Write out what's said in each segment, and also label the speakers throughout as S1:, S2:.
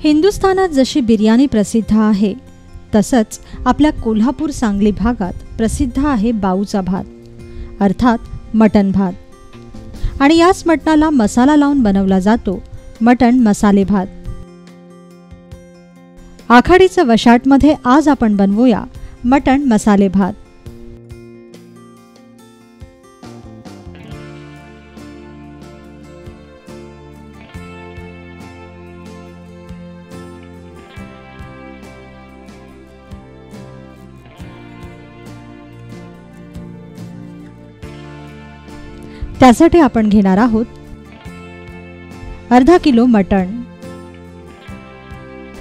S1: हिंदुस्थानात जशी बिर्याणी प्रसिद्ध आहे तसंच आपल्या कोल्हापूर सांगली भागात प्रसिद्ध आहे बाऊचा भात अर्थात मटण भात. आणि याच मटणाला मसाला लावून बनवला जातो मटण मसाले भात. आखाडीचं वशाटमध्ये आज आपण बनवूया मटण मसाले भात. त्यासाठी आपण घेणार आहोत अर्धा किलो मटण,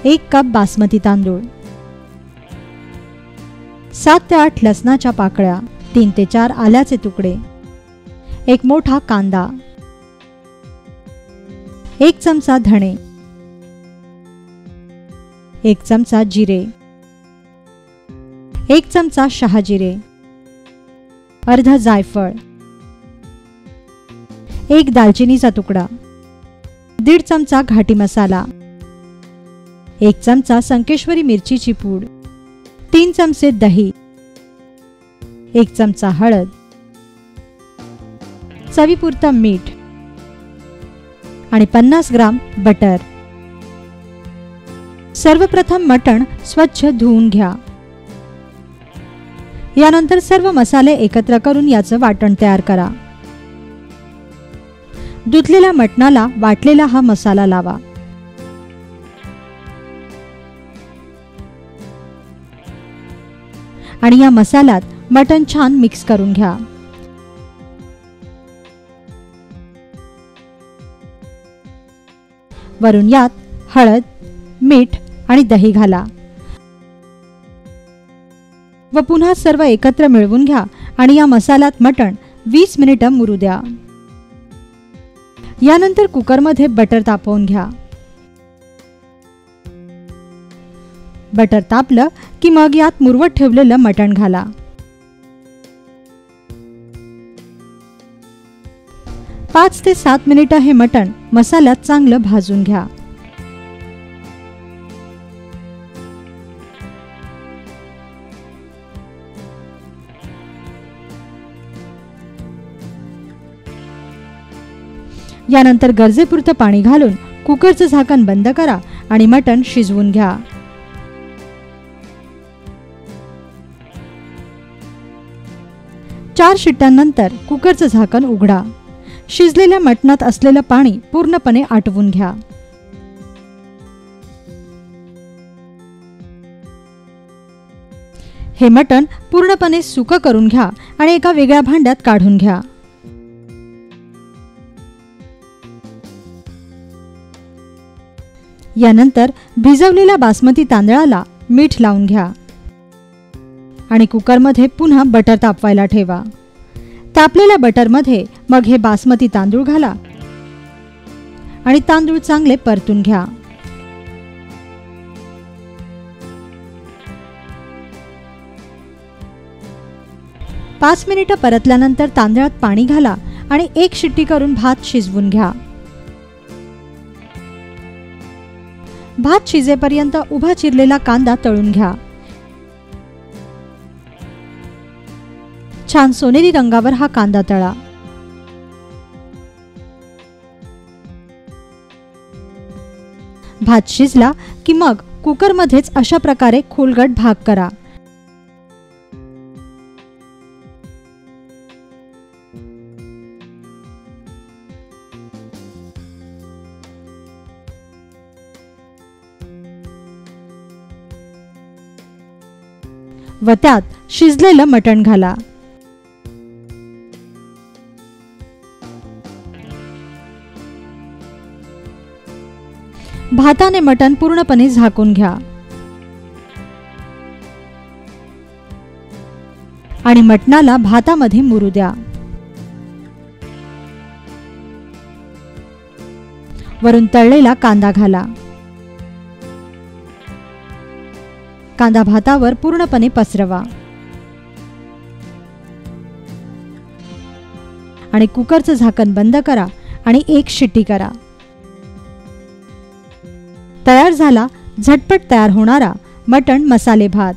S1: 1 कप बासमती तांदूळ, 7 ते 8 लसणाच्या पाकळ्या, 3 ते 4 आल्याचे तुकडे, 1 मोठा कांदा, 1 चमचा धणे, 1 चमचा जिरे, 1 चमचा शहाजिरे, अर्धा जायफळ, 1 दालचिनीचा तुकडा, 1.5 चमचा घाटी मसाला, 1 चमचा संकेश्वरी मिरचीची पूड, 3 चमचे दही, 1 चमचा हळद, चवीपुरतं मीठ आणि 50 ग्राम बटर. सर्वप्रथम मटण स्वच्छ धुवून घ्या. यानंतर सर्व मसाले एकत्र करून याचं वाटण तयार करा. धुतलेल्या मटणाला वाटलेला हा मसाला लावा. आणि या मसाल्यात मटण छान मिक्स करून घ्या. वरून यात हळद, मीठ आणि दही घाला व पुन्हा सर्व एकत्र मिळवून घ्या आणि या मसाल्यात मटण 20 मिनिटं मुरू द्या. यानंतर कुकरमध्ये बटर तापवून घ्या. बटर तापलं की मग यात मुरवत ठेवलेलं मटण घाला. पाच ते 7 मिनिटं हे मटण मसाल्यात चांगलं भाजून घ्या. यानंतर गरजेपुरतं पाणी घालून कुकरचं झाकण बंद करा आणि मटण शिजवून घ्या. चार शिट्ट्यांनंतर कुकरचं झाकण उघडा. शिजलेल्या मटणात असलेलं पाणी पूर्णपणे आटवून घ्या. हे मटण पूर्णपणे सुकं करून घ्या आणि एका वेगळ्या भांड्यात काढून घ्या. यानंतर भिजवलेल्या बासमती तांदळाला मीठ लावून घ्या आणि कुकरमध्ये पुन्हा बटर तापवायला ठेवा. तापलेल्या बटरमध्ये मग हे बासमती तांदूळ घाला आणि तांदूळ चांगले परतून घ्या. पाच मिनिटं परतल्यानंतर तांदळात पाणी घाला आणि 1 शिट्टी करून भात शिजवून घ्या. भात शिजेपर्यंत उभा चिरलेला कांदा तळून घ्या. छान सोनेरी रंगावर हा कांदा तळा. भात शिजला की मग कुकरमध्येच अशा प्रकारे खोलगट भाग करा. व त्यात शिजलेलं मटण घाला. भाताने मटण पूर्णपणे झाकून घ्या आणि मटणाला भातामध्ये मुरू द्या. वरून तळलेला कांदा घाला. कांदा भातावर पूर्णपणे पसरवा आणि कुकरचं झाकण बंद करा आणि 1 शिट्टी करा. तयार झाला झटपट तयार होणारा मटण मसाले भात।